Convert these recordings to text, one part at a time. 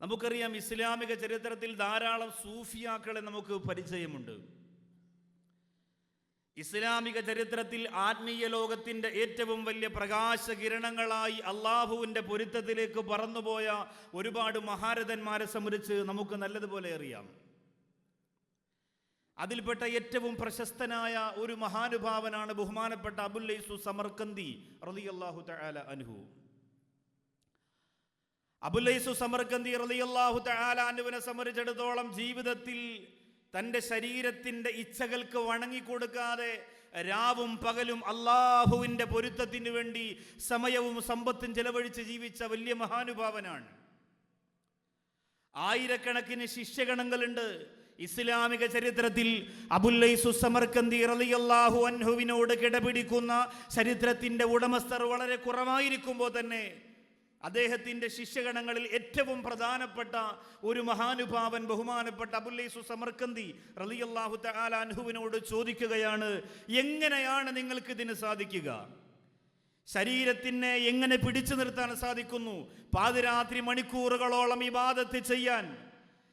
നമുക്കറിയാം, ഇസ്ലാമിക ചരിത്രത്തിൽ ധാരാളം സൂഫിയാക്കളെ നമുക്ക് പരിചയമുണ്ട്. ഇസ്ലാമിക ചരിത്രത്തിൽ ആത്മീയ ലോകത്തിൻ്റെ ഏറ്റവും വലിയ പ്രകാശകിരണങ്ങളായി അള്ളാഹുവിൻ്റെ പൊരുത്തത്തിലേക്ക് പറന്നുപോയ ഒരുപാട് മഹാരഥന്മാരെ സംബന്ധിച്ച് നമുക്ക് നല്ലതുപോലെ അറിയാം. അതിൽപ്പെട്ട ഏറ്റവും പ്രശസ്തനായ ഒരു മഹാനുഭാവനാണ് ബഹുമാനപ്പെട്ട അബുല്ലൈസു സമർക്കന്ദി റളിയല്ലാഹു തആല അൻഹു. അബുല്ലൈസു സമർക്കന്ദി റളിയല്ലാഹു തആല അൻഹുവിനെ സംബന്ധിച്ചിടത്തോളം ജീവിതത്തിൽ തൻ്റെ ശരീരത്തിൻ്റെ ഇച്ഛകൾക്ക് വണങ്ങിക്കൊടുക്കാതെ രാവും പകലും അള്ളാഹുവിൻ്റെ പൊരുത്തത്തിന് വേണ്ടി സമയവും സമ്പത്തും ചെലവഴിച്ച് ജീവിച്ച വലിയ മഹാനുഭാവനാണ്. ആയിരക്കണക്കിന് ശിഷ്യഗണങ്ങളുണ്ട്. ഇസ്ലാമിക ചരിത്രത്തിൽ അബുല്ലൈസു സമർക്കന്ദി റളിയല്ലാഹു അൻഹുവിനോട് കിടപിടിക്കുന്ന ചരിത്രത്തിൻ്റെ ഉടമസ്ഥർ വളരെ കുറവായിരിക്കുമ്പോൾ തന്നെ അദ്ദേഹത്തിൻ്റെ ശിഷ്യഗണങ്ങളിൽ ഏറ്റവും പ്രധാനപ്പെട്ട ഒരു മഹാനുഭാവൻ ബഹുമാനപ്പെട്ട അബുല്ലൈസു സമർക്കന്ദി റളിയല്ലാഹു തആല അൻഹുവിനോട് ചോദിക്കുകയാണ്, എങ്ങനെയാണ് നിങ്ങൾക്ക് ഇതിന് സാധിക്കുക? ശരീരത്തിനെ എങ്ങനെ പിടിച്ചു നിർത്താൻ സാധിക്കുന്നു? പാതിരാത്രി മണിക്കൂറുകളോളം ഇബാദത്ത് ചെയ്യാൻ,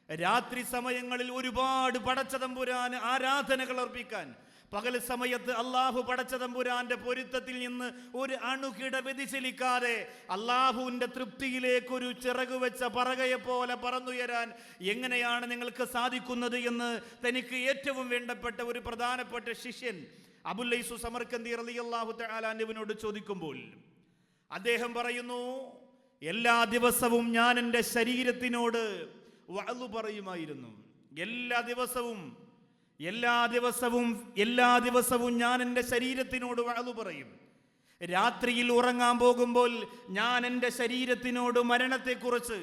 രാത്രി സമയങ്ങളിൽ ഒരുപാട് പടച്ചതമ്പുരാന് ആരാധനകൾ അർപ്പിക്കാൻ, പകൽ സമയത്ത് അള്ളാഹു പടച്ചതമ്പുരാന്റെ പൊരുത്തത്തിൽ നിന്ന് ഒരു അണുകിട വ്യതിചലിക്കാതെ അള്ളാഹുവിൻ്റെ തൃപ്തിയിലേക്ക് ഒരു ചിറകു വെച്ച പറകയെ പോലെ പറന്നുയരാൻ എങ്ങനെയാണ് നിങ്ങൾക്ക് സാധിക്കുന്നത് എന്ന് തനിക്ക് ഏറ്റവും വേണ്ടപ്പെട്ട ഒരു പ്രധാനപ്പെട്ട ശിഷ്യൻ അബുല്ലൈസു സമർക്കന്ദി റളിയല്ലാഹു തആല അൻഹുവിനോട് ചോദിക്കുമ്പോൾ അദ്ദേഹം പറയുന്നു, എല്ലാ ദിവസവും ഞാൻ എൻ്റെ ശരീരത്തിനോട് വഅദ് പറയുമായിരുന്നു. എല്ലാ ദിവസവും ഞാൻ എൻ്റെ ശരീരത്തിനോട് വഅദ് പറയും. രാത്രിയിൽ ഉറങ്ങാൻ പോകുമ്പോൾ ഞാൻ എൻ്റെ ശരീരത്തിനോട് മരണത്തെക്കുറിച്ച്,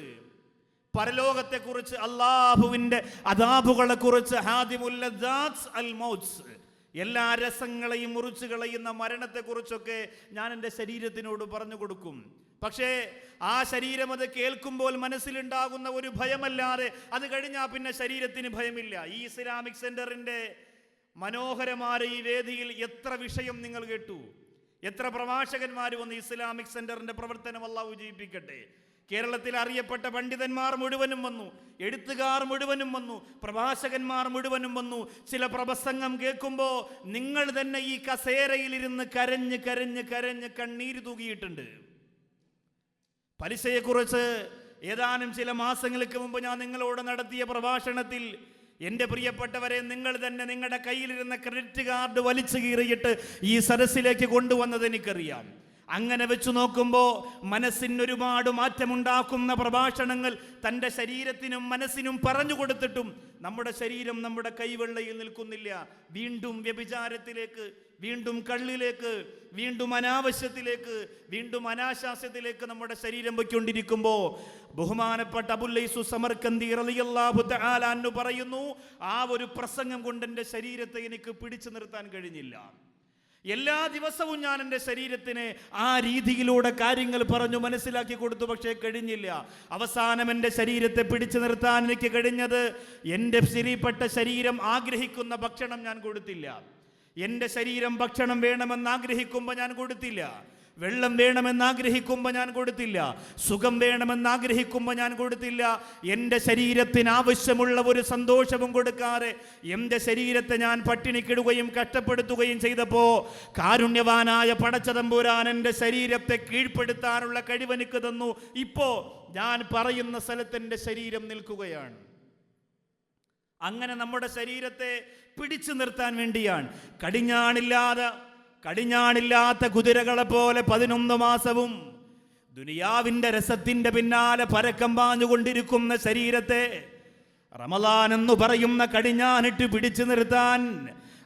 പരലോകത്തെക്കുറിച്ച്, അള്ളാഹുവിൻ്റെ അദാബുകളെക്കുറിച്ച്, ഹാദിമുൽ ലദ്ദാത്ത് അൽ മൗത്ത്, എല്ലാ രസങ്ങളെയും മുറിച്ചു കളയുന്ന മരണത്തെക്കുറിച്ചൊക്കെ ഞാൻ എൻ്റെ ശരീരത്തിനോട് പറഞ്ഞു കൊടുക്കും. പക്ഷേ ആ ശരീരം അത് കേൾക്കുമ്പോൾ മനസ്സിലുണ്ടാകുന്ന ഒരു ഭയമല്ലാതെ അത് കഴിഞ്ഞാൽ പിന്നെ ശരീരത്തിന് ഭയമില്ല. ഈ ഇസ്ലാമിക് സെന്ററിൻ്റെ മനോഹരമായ ഈ വേദിയിൽ എത്ര വിഷയം നിങ്ങൾ കേട്ടു, എത്ര പ്രഭാഷകന്മാർ വന്ന് ഇസ്ലാമിക് സെന്ററിൻ്റെ പ്രവർത്തനം അല്ലാഹു വിജയിപ്പിക്കട്ടെ. കേരളത്തിൽ അറിയപ്പെട്ട പണ്ഡിതന്മാർ മുഴുവനും വന്നു, എഴുത്തുകാർ മുഴുവനും വന്നു, പ്രഭാഷകന്മാർ മുഴുവനും വന്നു. ചില പ്രസംഗം കേൾക്കുമ്പോൾ നിങ്ങൾ തന്നെ ഈ കസേരയിലിരുന്ന് കരഞ്ഞ് കരഞ്ഞ് കരഞ്ഞ് കണ്ണീര് തൂകിയിട്ടുണ്ട്. പലിശയെക്കുറിച്ച് ഏതാനും ചില മാസങ്ങൾക്ക് മുമ്പ് ഞാൻ നിങ്ങളോട് നടത്തിയ പ്രഭാഷണത്തിൽ എൻ്റെ പ്രിയപ്പെട്ടവരെ, നിങ്ങൾ തന്നെ നിങ്ങളുടെ കയ്യിലിരുന്ന ക്രെഡിറ്റ് കാർഡ് വലിച്ചു കീറിയിട്ട് ഈ സദസ്സിലേക്ക് കൊണ്ടുവന്നത് എനിക്കറിയാം. അങ്ങനെ വെച്ച് നോക്കുമ്പോൾ മനസ്സിന് ഒരുപാട് മാറ്റമുണ്ടാക്കുന്ന പ്രഭാഷണങ്ങൾ തൻ്റെ ശരീരത്തിനും മനസ്സിനും പറഞ്ഞു കൊടുത്തിട്ടും നമ്മുടെ ശരീരം നമ്മുടെ കൈവെള്ളയിൽ നിൽക്കുന്നില്ല. വീണ്ടും വ്യഭിചാരത്തിലേക്ക്, വീണ്ടും കള്ളിലേക്ക്, വീണ്ടും അനാവശ്യത്തിലേക്ക്, വീണ്ടും അനാശാസ്യത്തിലേക്ക് നമ്മുടെ ശരീരം പൊയ്ക്കൊണ്ടിരിക്കുമ്പോൾ ബഹുമാനപ്പെട്ട അബുല്ലൈസു സമർക്കന്ദി റളിയല്ലാഹു തആല അൻഹു പറയുന്നു, ആ ഒരു പ്രസംഗം കൊണ്ട് എൻ്റെ ശരീരത്തെ എനിക്ക് പിടിച്ചു നിർത്താൻ കഴിഞ്ഞില്ല. എല്ലാ ദിവസവും ഞാൻ എൻ്റെ ശരീരത്തിന് ആ രീതിയിലൂടെ കാര്യങ്ങൾ പറഞ്ഞു മനസ്സിലാക്കി കൊടുത്തു, പക്ഷേ കഴിഞ്ഞില്ല. അവസാനം എൻ്റെ ശരീരത്തെ പിടിച്ചു നിർത്താൻ എനിക്ക് കഴിഞ്ഞത്, എൻ്റെ ശരീരപ്പെട്ട ശരീരം ആഗ്രഹിക്കുന്ന ഭക്ഷണം ഞാൻ കൊടുത്തില്ല. എൻ്റെ ശരീരം ഭക്ഷണം വേണമെന്ന് ആഗ്രഹിക്കുമ്പോൾ ഞാൻ കൊടുത്തില്ല. വെള്ളം വേണമെന്നാഗ്രഹിക്കുമ്പോൾ ഞാൻ കൊടുത്തില്ല. സുഖം വേണമെന്നാഗ്രഹിക്കുമ്പോൾ ഞാൻ കൊടുത്തില്ല. എൻ്റെ ശരീരത്തിന് ആവശ്യമുള്ള ഒരു സന്തോഷവും കൊടുക്കാതെ എൻ്റെ ശരീരത്തെ ഞാൻ പട്ടിണിക്കിടുകയും കഷ്ടപ്പെടുത്തുകയും ചെയ്തപ്പോൾ കാരുണ്യവാനായ പടച്ചതമ്പുരാൻ എൻ്റെ ശരീരത്തെ കീഴ്പ്പെടുത്താനുള്ള കഴിവെനിക്ക് തന്നു. ഇപ്പോൾ ഞാൻ പറയുന്ന സ്ഥലത്ത് എൻ്റെ ശരീരം നിൽക്കുകയാണ്. അങ്ങനെ നമ്മുടെ ശരീരത്തെ പിടിച്ചു നിർത്താൻ വേണ്ടിയാണ് കടിഞ്ഞാണില്ലാത്ത കുതിരകളെ പോലെ 11 മാസവും ദുനിയാവിൻ്റെ രസത്തിൻ്റെ പിന്നാലെ പരക്കം പാഞ്ഞുകൊണ്ടിരിക്കുന്ന ശരീരത്തെ റമളാൻ എന്ന് പറയുന്ന കടിഞ്ഞാനിട്ട് പിടിച്ചു നിർത്താൻ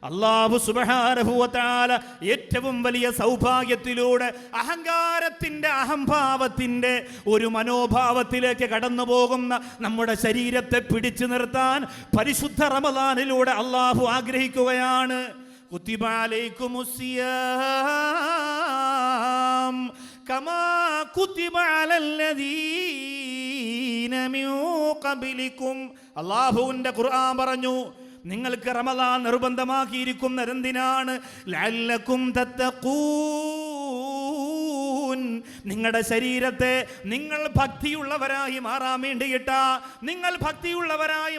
അല്ലാഹു സുബ്ഹാനഹു വ തആല ഏറ്റവും വലിയ സൗഭാഗ്യത്തിലൂടെ അഹങ്കാരത്തിൻ്റെ, അഹംഭാവത്തിൻ്റെ ഒരു മനോഭാവത്തിലേക്ക് കടന്നു പോകുന്ന നമ്മുടെ ശരീരത്തെ പിടിച്ചു നിർത്താൻ പരിശുദ്ധ റമളാനിലൂടെ അല്ലാഹു ആഗ്രഹിക്കുകയാണ്. കുത്തിബ അലൈക്കുമുസ്സിയാം കമാ കുത്തിബ അലല്ലദീന മിൻ ഖബ്ലിക്കും. അല്ലാഹുവിൻ്റെ ഖുർആൻ പറഞ്ഞു, നിങ്ങൾക്ക് റമളാൻ നിർബന്ധമാക്കിയിരിക്കുന്നത് എന്തിനാണ്? ലഅല്ലക്കും തത്തഖൂൻ, നിങ്ങളുടെ ശരീരത്തെ നിങ്ങൾ ഭക്തിയുള്ളവരായി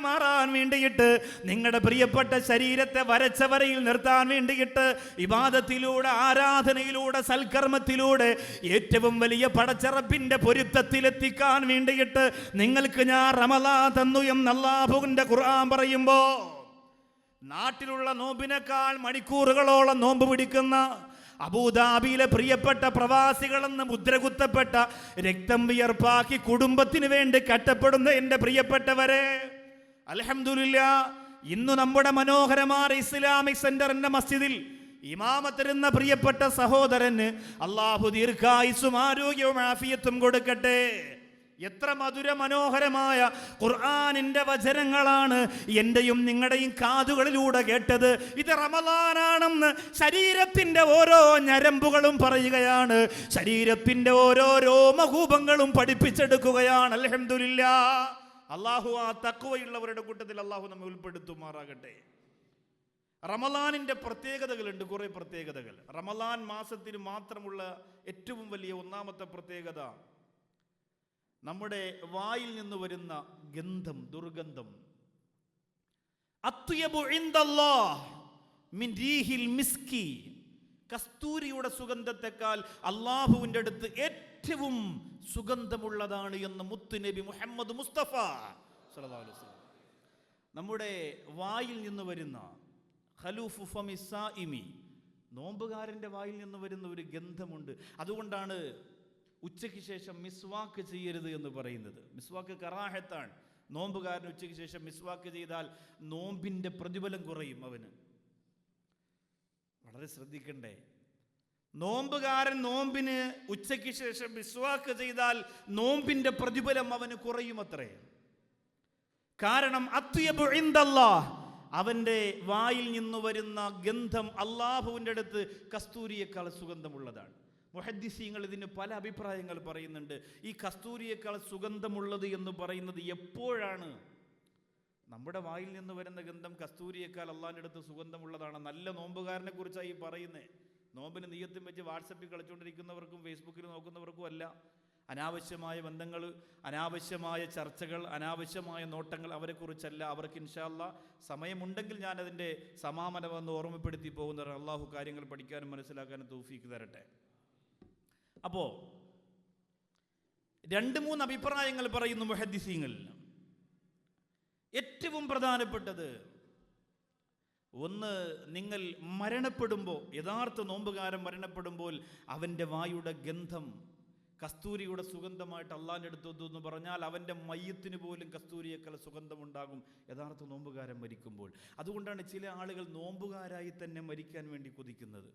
മാറാൻ വേണ്ടിയിട്ട് നിങ്ങളുടെ പ്രിയപ്പെട്ട ശരീരത്തെ വരച്ച വരയിൽ നിർത്താൻ വേണ്ടിയിട്ട് ഇബാദത്തിലൂടെ, ആരാധനയിലൂടെ, സൽക്കർമ്മത്തിലൂടെ ഏറ്റവും വലിയ പടച്ചറപ്പിന്റെ പൊരുത്തത്തിലെത്തിക്കാൻ വേണ്ടിയിട്ട് നിങ്ങൾക്ക് ഞാൻ റമളാൻ തന്നു എന്ന് അല്ലാഹുവിന്റെ ഖുർആൻ പറയുമ്പോ, നാട്ടിലുള്ള നോമ്പിനേക്കാൾ മണിക്കൂറുകളോളം നോമ്പ് പിടിക്കുന്ന അബൂദാബിയിലെ പ്രിയപ്പെട്ട പ്രവാസികളെന്ന് മുദ്രകുത്തപ്പെട്ട, രക്തം വിയർപ്പാക്കി കുടുംബത്തിന് വേണ്ടി കഷ്ടപ്പെടുന്ന എൻ്റെ പ്രിയപ്പെട്ടവരെ, അൽഹംദുലില്ലാഹ് ഇന്ന് നമ്മുടെ മനോഹരമായ ഇസ്ലാമിക് സെന്ററിന്റെ മസ്ജിദിൽ ഇമാമത്തിരുന്ന പ്രിയപ്പെട്ട സഹോദരന് അല്ലാഹു ദീർഘായുസ്സും ആരോഗ്യവും ആഫിയത്തും കൊടുക്കട്ടെ. എത്ര മധുര മനോഹരമായ ഖുർആനിന്റെ വചനങ്ങളാണ് എന്റെയും നിങ്ങളുടെയും കാതുകളിലൂടെ കേട്ടത്. ഇത് റമളാനാണെന്ന് ശരീരത്തിന്റെ ഓരോ ഞരമ്പുകളും പറയുകയാണ്, ശരീരത്തിന്റെ ഓരോ രോമകൂപങ്ങളും പഠിപ്പിച്ചെടുക്കുകയാണ്. അൽഹംദുലില്ലാഹ്. അല്ലാഹു ആ തഖ്വയുള്ളവരുടെ കൂട്ടത്തിൽ അല്ലാഹു നമ്മെ ഉൾപ്പെടുത്തുമാറാകട്ടെ. റമളാനിന്റെ പ്രത്യേകതകളുണ്ട്, കുറെ പ്രത്യേകതകൾ. റമളാൻ മാസത്തിന് മാത്രമുള്ള ഏറ്റവും വലിയ ഒന്നാമത്തെ പ്രത്യേകത, നമ്മുടെ വായിൽ നിന്ന് വരുന്ന ഗന്ധം, ദുർഗന്ധം. അത്യബു ഇൻദല്ലാഹ് മിൻ റീഹിൽ മിസ്കി, കസ്തൂരിയുടെ സുഗന്ധത്തെക്കാൾ അല്ലാഹുവിൻ്റെ അടുത്ത് ഏറ്റവും സുഗന്ധമുള്ളതാണ് എന്ന് മുത്തുനബി മുഹമ്മദ് മുസ്തഫ സല്ലല്ലാഹു അലൈഹി വസല്ലം. നമ്മുടെ വായിൽ നിന്ന് വരുന്ന ഖലൂഫു ഫമി സായിമി, നോമ്പുകാരൻ്റെ വായിൽ നിന്ന് വരുന്ന ഒരു ഗന്ധമുണ്ട്. അതുകൊണ്ടാണ് ഉച്ചയ്ക്ക് ശേഷം മിസ്വാക്ക് ചെയ്യരുത് എന്ന് പറയുന്നത്. മിസ്വാക്ക് കറാഹത്താണ്. നോമ്പുകാരൻ ഉച്ചയ്ക്ക് ശേഷം മിസ്വാക്ക് ചെയ്താൽ നോമ്പിൻ്റെ പ്രതിഫലം കുറയും. അവന് വളരെ ശ്രദ്ധിക്കണ്ടേ. നോമ്പുകാരൻ നോമ്പിന് ഉച്ചയ്ക്ക് ശേഷം മിസ്വാക്ക് ചെയ്താൽ നോമ്പിൻ്റെ പ്രതിഫലം അവന് കുറയുമത്രേ. കാരണം അത്യബു ഇൻദല്ലാഹ്, അവൻ്റെ വായിൽ നിന്ന് വരുന്ന ഗന്ധം അല്ലാഹുവിൻ്റെ അടുത്ത് കസ്തൂരിയേക്കാൾ സുഗന്ധമുള്ളതാണ്. മുഹദ്ദിസീങ്ങൾ ഇതിന് പല അഭിപ്രായങ്ങൾ പറയുന്നുണ്ട്. ഈ കസ്തൂരിയേക്കാൾ സുഗന്ധമുള്ളത് എന്ന് പറയുന്നത് എപ്പോഴാണ്? നമ്മുടെ വായിൽ നിന്ന് വരുന്ന ഗന്ധം കസ്തൂരിയേക്കാൾ അള്ളാഹിൻ്റെ അടുത്ത് സുഗന്ധമുള്ളതാണ്. നല്ല നോമ്പുകാരനെ കുറിച്ചാണ് ഈ പറയുന്നത്. നോമ്പിന് നിയ്യത്തും വെച്ച് വാട്സപ്പിൽ കളിച്ചുകൊണ്ടിരിക്കുന്നവർക്കും ഫേസ്ബുക്കിൽ നോക്കുന്നവർക്കും അല്ല. അനാവശ്യമായ ബന്ധങ്ങൾ, അനാവശ്യമായ ചർച്ചകൾ, അനാവശ്യമായ നോട്ടങ്ങൾ അവരെക്കുറിച്ചല്ല. അവർക്ക് ഇൻഷാ അല്ലാഹ് സമയമുണ്ടെങ്കിൽ ഞാനതിൻ്റെ സമാപനമെന്ന് ഓർമ്മപ്പെടുത്തി പോകുന്നവർ. അള്ളാഹു കാര്യങ്ങൾ പഠിക്കാനും മനസ്സിലാക്കാനും തൗഫീക്ക് തരട്ടെ. അപ്പോൾ 2-3 അഭിപ്രായങ്ങൾ പറയുന്നു മുഹദ്ദിസീങ്ങൾ. ഏറ്റവും പ്രധാനപ്പെട്ടത്, ഒന്ന്, നിങ്ങൾ മരണപ്പെടുമ്പോൾ, യഥാർത്ഥ നോമ്പുകാരൻ മരണപ്പെടുമ്പോൾ അവൻ്റെ വായുടെ ഗന്ധം കസ്തൂരിയുടെ സുഗന്ധമായിട്ട് അള്ളാഹിൻ്റെ അടുത്ത് എന്ന് പറഞ്ഞാൽ അവൻ്റെ മയ്യത്തിന് പോലും കസ്തൂരിയേക്കാൾ സുഗന്ധമുണ്ടാകും യഥാർത്ഥ നോമ്പുകാരൻ മരിക്കുമ്പോൾ. അതുകൊണ്ടാണ് ചില ആളുകൾ നോമ്പുകാരായി തന്നെ മരിക്കാൻ വേണ്ടി കൊതിക്കുന്നത്.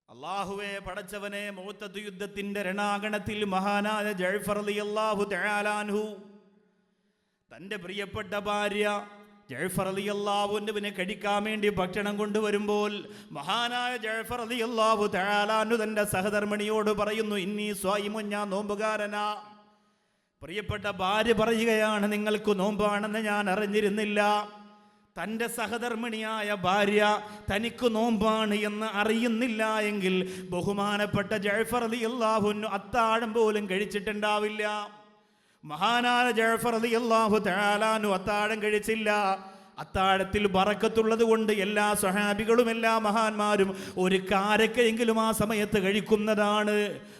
അല്ലാഹുവേ, പടച്ചവനെ, മുഅ്തദ് യുദ്ധത്തിന്റെ രണാങ്കണത്തിൽ മഹാനായ ജഅഫർ റളിയല്ലാഹു തആല അൻഹു തൻ്റെ പ്രിയപ്പെട്ട ഭാര്യ ജഅഫർ റളിയല്ലാഹു അൻഹുവിനെ കഴിക്കാൻ വേണ്ടി ഭക്ഷണം കൊണ്ടുവരുമ്പോൾ മഹാനായ ജഅഫർ റളിയല്ലാഹു തആല അൻഹു തൻ്റെ സഹധർമ്മിണിയോട് പറയുന്നു, ഇന്നി സ്വായിമുൻ, ഞാൻ നോമ്പുകാരനാ. പ്രിയപ്പെട്ട ഭാര്യ പറയുകയാണ്, നിങ്ങൾക്ക് നോമ്പാണെന്ന് ഞാൻ അറിഞ്ഞിരുന്നില്ല. തൻ്റെ സഹധർമ്മിണിയായ ഭാര്യ തനിക്ക് നോമ്പാണ് എന്ന് അറിയുന്നില്ല എങ്കിൽ ബഹുമാനപ്പെട്ട ജഅഫർ റളിയല്ലാഹു അൻഹു അത്താഴം പോലും കഴിച്ചിട്ടുണ്ടാവില്ല. മഹാനായ ജഅഫർ റളിയല്ലാഹു തആല അൻഹു അത്താഴം കഴിച്ചില്ല. അത്താഴത്തിൽ ബറക്കത്തുള്ളത് കൊണ്ട് എല്ലാ സ്വഹാബികളും എല്ലാ മഹാന്മാരും ഒരു കാരക്കയെങ്കിലും ആ സമയത്ത് കഴിക്കുന്നതാണ്.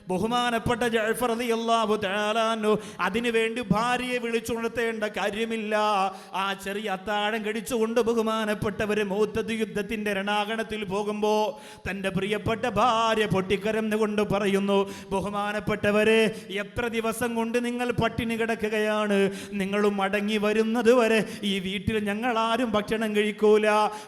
ബഹുമാനപ്പെട്ട ജഅഫർ റളിയല്ലാഹു തആല അൻഹു അതിനുവേണ്ടി ഭാര്യയെ വിളിച്ചുണർത്തേണ്ട കാര്യമില്ല. ആ ചെറിയ അത്താഴം കഴിച്ചുകൊണ്ട് ബഹുമാനപ്പെട്ടവർ മുഅ്തദ് യുദ്ധത്തിന്റെ രണാങ്കണത്തിൽ പോകുമ്പോൾ തൻ്റെ പ്രിയപ്പെട്ട ഭാര്യ പൊട്ടിക്കരന്നുകൊണ്ട് പറയുന്നു, ബഹുമാനപ്പെട്ടവരെ, എത്ര ദിവസം കൊണ്ട് നിങ്ങൾ പട്ടിണി കിടക്കുകയാണ്? നിങ്ങളും മടങ്ങി വരുന്നത് വരെ ഈ വീട്ടിൽ ഞങ്ങൾ ആരും ഭക്ഷണം കഴിക്കൂല.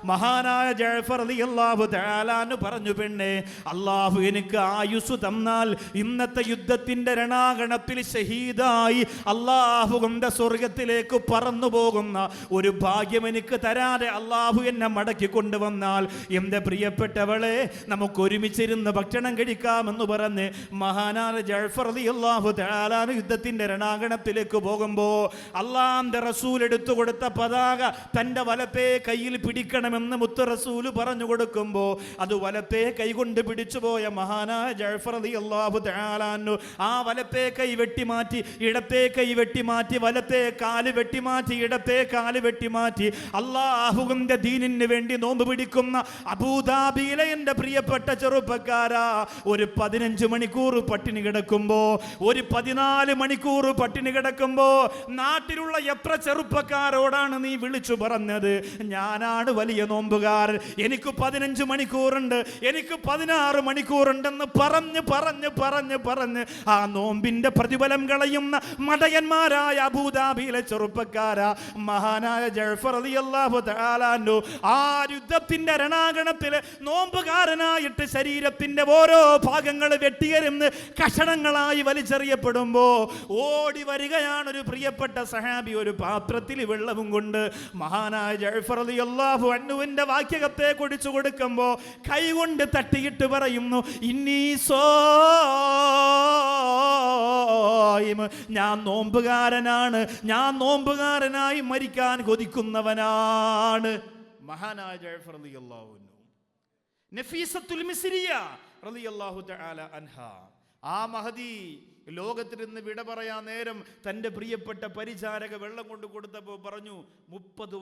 മഹാനായ ജഅഫർ റളിയല്ലാഹു തആല അൻഹു പറഞ്ഞു, പെണ്ണെ, അല്ലാഹു എനിക്ക് ആയുസ് തന്നാൽ ഇന്നത്തെ യുദ്ധത്തിന്റെ രണാങ്കണത്തിൽ ഷഹീദായി അല്ലാഹുവിന്റെ സ്വർഗത്തിലേക്ക് പറന്നു പോകുന്ന ഒരു ഭാഗ്യം എനിക്ക് തരാതെ അല്ലാഹു എന്നെ മടക്കി കൊണ്ടുവന്നാൽ എൻ്റെ പ്രിയപ്പെട്ടവളെ, നമുക്ക് ഒരുമിച്ചിരുന്ന് ഭക്ഷണം കഴിക്കാമെന്ന് പറഞ്ഞ് മഹാനായ ജഅഫർ റളിയല്ലാഹു തആല അൻഹു യുദ്ധത്തിന്റെ രണാങ്കണത്തിലേക്ക് പോകുമ്പോൾ അല്ലാഹുവിന്റെ റസൂൽ എടുത്തു കൊടുത്ത പതാക തന്റെ വലത്തെ കയ്യിൽ പിടിക്കണമെന്ന് മുത്ത് റസൂല് പറഞ്ഞു കൊടുക്കുമ്പോ അത് വലത്തെ കൈ കൊണ്ട് പിടിച്ചുപോയ മഹാനായ ജഅഫർ റളിയല്ലാഹു തആല അൻഹു ആ വലത്തെ കൈ വെട്ടിമാറ്റി ഇടത്തെ കൈ വെട്ടിമാറ്റി വലത്തെ കാല് വെട്ടിമാറ്റി ഇടത്തെ കാല് വെട്ടിമാറ്റി അല്ലാഹുവിന്റെ ദീനിന് വേണ്ടി നോമ്പ് പിടിക്കുന്ന അബൂദാബിയിലെ എൻ്റെ പ്രിയപ്പെട്ട ചെറുപ്പക്കാരാ, ഒരു 15 മണിക്കൂർ പട്ടിണി കിടക്കുമ്പോ, ഒരു 14 മണിക്കൂർ പട്ടിണി കിടക്കുമ്പോ നാട്ടിലുള്ള എത്ര ചെറുപ്പക്കാരോടാണ് നീ വിളിച്ചു പറഞ്ഞത് ഞാനാണ് വലിയ നോമ്പുകാരൻ, എനിക്ക് 15 മണിക്കൂറുണ്ട്, എനിക്ക് 16 മണിക്കൂറുണ്ടെന്ന് പറഞ്ഞ് പറഞ്ഞ് പറഞ്ഞ് പറഞ്ഞ് ആ നോമ്പിന്റെ പ്രതിഫലം കളയുന്ന മടയന്മാരായ അബൂദാബിയിലെ ചെറുപ്പക്കാരാ മഹാനായ ജഅഫർ റളിയല്ലാഹു തആല അൻഹു ആ യുദ്ധത്തിന്റെ രണാങ്കണത്തില് നോമ്പുകാരനായിട്ട് ശരീരത്തിന്റെ ഓരോ ഭാഗങ്ങൾ വെട്ടിയെറിഞ്ഞ് കഷണങ്ങളായി വലിച്ചെറിയപ്പെടുമ്പോ ഓടി വരികയാണ് ഒരു പ്രിയപ്പെട്ട സഹാബി, ഒരു പാത്രത്തിൽ വെള്ളവും കൊണ്ട് മഹാനായ ജഅഫർ റളിയല്ലാഹു അൻഹുവിന്റെ വാക്യകത്തെ കുടിച്ചു കൊടുക്കുമ്പോ കൈകൊണ്ട് തട്ടിയിട്ട് പറയുന്നു, ഞാൻ നോമ്പുകാരനാണ്, ഞാൻ നോമ്പുകാരനായി മരിക്കാൻ കൊതിക്കുന്നവനാണ്. മഹാനായ ജഅഫർ റളിയല്ലാഹു അൻഹു, നഫീസത്തുൽ മിസ്രിയ റളിയല്ലാഹു തആല അൻഹാ, ആ മഹദി ലോകത്തിൽ നിന്ന് വിട പറയാൻ നേരം തൻ്റെ പ്രിയപ്പെട്ട പരിചാരക വെള്ളം കൊണ്ട് കൊടുത്തപ്പോൾ പറഞ്ഞു, 30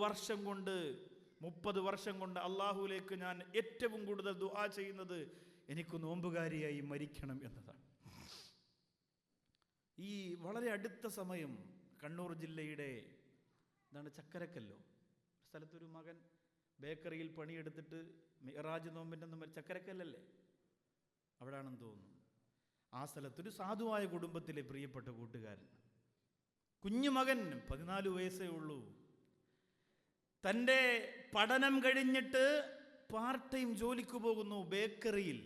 വർഷം കൊണ്ട് അള്ളാഹുവിലേക്ക് ഞാൻ ഏറ്റവും കൂടുതൽ ദുആ ചെയ്യുന്നത് എനിക്ക് നോമ്പുകാരിയായി മരിക്കണം എന്നതാണ്. ഈ വളരെ അടുത്ത സമയം കണ്ണൂർ ജില്ലയുടെ ചക്കരക്കല്ലോ സ്ഥലത്തൊരു മകൻ ബേക്കറിയിൽ പണിയെടുത്തിട്ട് മിഅ്റാജ് നോമ്പിൻ്റെ ചക്കരക്കല്ലല്ലേ അവിടാണെന്ന് തോന്നുന്നു. ആ സ്ഥലത്തൊരു സാധുവായ കുടുംബത്തിലെ പ്രിയപ്പെട്ട കൂട്ടുകാരൻ, കുഞ്ഞുമകൻ 14 വയസ്സേ ഉള്ളൂ. തൻ്റെ പഠനം കഴിഞ്ഞിട്ട് പാർട്ട് ടൈം ജോലിക്ക് പോകുന്നു ബേക്കറിയിൽ.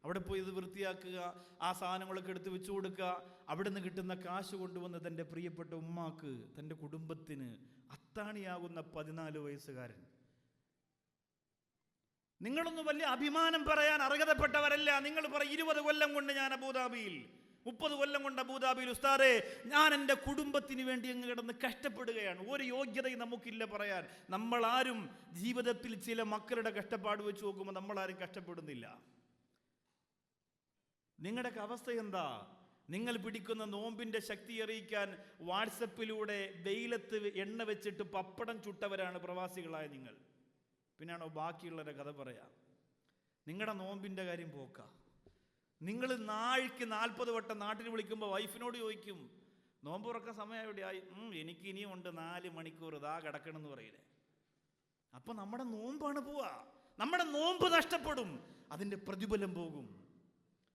അവിടെ പോയി ഇത് വൃത്തിയാക്കുക, ആ സാധനങ്ങളൊക്കെ എടുത്ത് വെച്ചു കൊടുക്കുക, അവിടെ നിന്ന് കിട്ടുന്ന കാശ് കൊണ്ടുവന്ന് തൻ്റെ പ്രിയപ്പെട്ട ഉമ്മാക്ക്, തൻ്റെ കുടുംബത്തിന് അത്താണിയാകുന്ന 14 വയസ്സുകാരൻ. നിങ്ങളൊന്നും വലിയ അഭിമാനം പറയാൻ അർഹതപ്പെട്ടവരല്ല. നിങ്ങൾ പറയും 20 കൊല്ലം കൊണ്ട് ഞാൻ അബൂദാബിയിൽ, 30 കൊല്ലം കൊണ്ട് അബൂദാബിയിൽ ഉസ്താദേ ഞാൻ എൻ്റെ കുടുംബത്തിന് വേണ്ടി അങ്ങ് കിടന്ന് കഷ്ടപ്പെടുകയാണ്. ഒരു യോഗ്യതയും നമുക്കില്ല പറയാൻ. നമ്മളാരും ജീവിതത്തിൽ ചില മക്കളുടെ കഷ്ടപ്പാട് വെച്ച് നോക്കുമ്പോൾ നമ്മളാരും കഷ്ടപ്പെടുന്നില്ല. നിങ്ങളുടെയൊക്കെ അവസ്ഥ എന്താ? നിങ്ങൾ പിടിക്കുന്ന നോമ്പിന്റെ ശക്തി അറിയിക്കാൻ വാട്സപ്പിലൂടെ വെയിലത്ത് എണ്ണ വെച്ചിട്ട് പപ്പടം ചുട്ടവരാണ് പ്രവാസികളായ നിങ്ങൾ. പിന്നാണോ ബാക്കിയുള്ളവരെ കഥ പറയാം? നിങ്ങളുടെ നോമ്പിൻ്റെ കാര്യം പോക്ക. നിങ്ങൾ നാഴിക്ക് 40 വട്ടം നാട്ടിൽ വിളിക്കുമ്പോൾ വൈഫിനോട് ചോദിക്കും, നോമ്പ് തുറക്കാൻ സമയം എവിടെയായി? എനിക്ക് ഇനിയും ഉണ്ട് 4 മണിക്കൂർ ഇതാ കിടക്കണമെന്ന് പറയില്ലേ. അപ്പൊ നമ്മുടെ നോമ്പാണ് പോവാ, നമ്മുടെ നോമ്പ് നഷ്ടപ്പെടും, അതിൻ്റെ പ്രതിഫലം പോകും.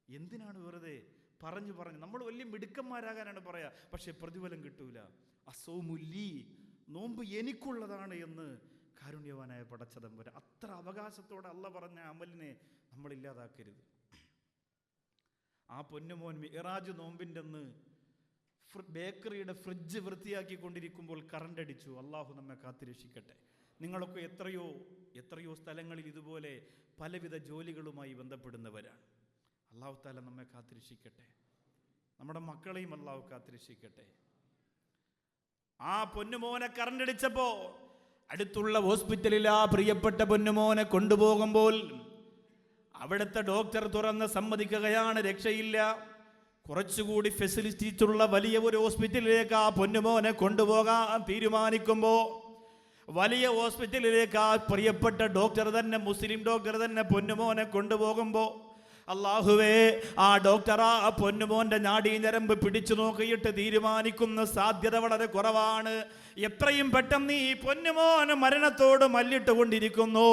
എന്തിനാണ് വെറുതെ പറഞ്ഞു നമ്മൾ വലിയ മിടുക്കന്മാരാകാനാണ് പറയാ, പക്ഷെ പ്രതിഫലം കിട്ടൂല. അസൗമുല്ലി, നോമ്പ് എനിക്കുള്ളതാണ് എന്ന് കാരുണ്യവാനായ പടച്ചതമ്പുരാൻ അത്ര അവകാശത്തോടെ അല്ല പറഞ്ഞ അമലിനെ നമ്മൾ ഇല്ലാതാക്കരുത്. ആ പൊന്നുമോൻ മിഅ്റാജ് നോമ്പിൻ്റെ അന്ന് ബേക്കറിയുടെ ഫ്രിഡ്ജ് വൃത്തിയാക്കിക്കൊണ്ടിരിക്കുമ്പോൾ കറണ്ട് അടിച്ചു. അള്ളാഹു നമ്മെ കാത്തുരക്ഷിക്കട്ടെ. നിങ്ങളൊക്കെ എത്രയോ സ്ഥലങ്ങളിൽ ഇതുപോലെ പലവിധ ജോലികളുമായി ബന്ധപ്പെടുന്നവരാണ്. അള്ളാഹു താല നമ്മെ കാത്തുരക്ഷിക്കട്ടെ, നമ്മുടെ മക്കളെയും അള്ളാഹു കാത്തുരക്ഷിക്കട്ടെ. ആ പൊന്നുമോനെ കറണ്ട് അടിച്ചപ്പോ അടുത്തുള്ള ഹോസ്പിറ്റലിൽ ആ പ്രിയപ്പെട്ട പൊന്നുമോനെ കൊണ്ടുപോകുമ്പോൾ അവിടുത്തെ ഡോക്ടർ തുറന്ന് സമ്മതിക്കുകയാണ്, രക്ഷയില്ല. കുറച്ചുകൂടി ഫെസിലിറ്റീസ് ഉള്ള വലിയ ഒരു ഹോസ്പിറ്റലിലേക്ക് ആ പൊന്നുമോനെ കൊണ്ടുപോകാൻ തീരുമാനിക്കുമ്പോൾ വലിയ ഹോസ്പിറ്റലിലേക്ക് ആ പ്രിയപ്പെട്ട ഡോക്ടർ തന്നെ, മുസ്ലിം ഡോക്ടർ തന്നെ പൊന്നുമോനെ കൊണ്ടുപോകുമ്പോൾ അല്ലാഹുവേ, ആ ഡോക്ടർ ആ പൊന്നുമോന്റെ നാഡീഞരമ്പ് പിടിച്ചു നോക്കിയിട്ട് തീരുമാനിക്കുന്ന സാധ്യത വളരെ കുറവാണ്. എത്രയും പെട്ടെന്ന് ഈ പൊന്നുമോന് മരണത്തോട് മല്ലിട്ട് കൊണ്ടിരിക്കുന്നു,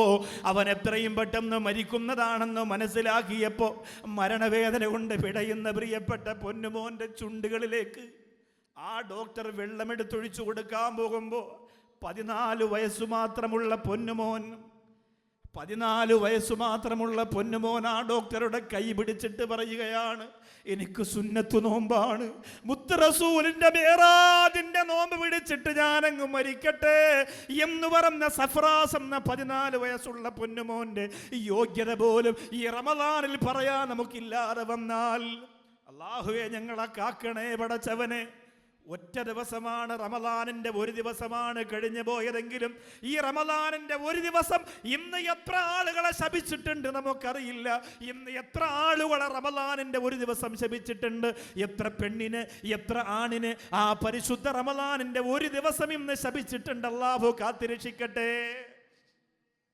അവൻ എത്രയും പെട്ടെന്ന് മരിക്കുന്നതാണെന്ന് മനസ്സിലാക്കിയപ്പോൾ മരണവേദന കൊണ്ട് പിടയുന്ന പ്രിയപ്പെട്ട പൊന്നുമോന്റെ ചുണ്ടുകളിലേക്ക് ആ ഡോക്ടർ വെള്ളമെടുത്തൊഴിച്ചു കൊടുക്കാൻ പോകുമ്പോൾ 14 വയസ്സ് മാത്രമുള്ള പൊന്നുമോൻ 14 വയസ്സ് മാത്രമുള്ള പൊന്നുമോൻ ആ ഡോക്ടറുടെ കൈ പിടിച്ചിട്ട് പറയുകയാണ്, എനിക്ക് സുന്നത്ത് നോമ്പാണ്, മുത്ത് റസൂലിന്റെ മിഅ്റാജിന്റെ നോമ്പ് പിടിച്ചിട്ട് ഞാനങ്ങ് മരിക്കട്ടെ എന്ന് പറഞ്ഞ സഫ്രാസ് എന്ന 14 വയസ്സുള്ള പൊന്നുമോന്റെ യോഗ്യത പോലും ഈ റമദാനിൽ പറയാൻ നമുക്കില്ലാതെ വന്നാൽ, അല്ലാഹുവേ ഞങ്ങളെ കാക്കണേ പടച്ചവനെ. ഒറ്റ ദിവസമാണ്, റമദാനിന്റെ ഒരു ദിവസമാണ് കഴിഞ്ഞു പോയതെങ്കിലും ഈ റമദാനിന്റെ ഒരു ദിവസം ഇന്ന് എത്ര ആളുകളെ ശപിച്ചിട്ടുണ്ട് നമുക്കറിയില്ല. ഇന്ന് എത്ര ആളുകളെ റമദാനിന്റെ ഒരു ദിവസം ശപിച്ചിട്ടുണ്ട്. എത്ര പെണ്ണിന്, എത്ര ആണിന് ആ പരിശുദ്ധ റമദാനിന്റെ ഒരു ദിവസം ഇന്ന് ശപിച്ചിട്ടുണ്ട്. അല്ലാഹു കാത്തിരക്ഷിക്കട്ടെ.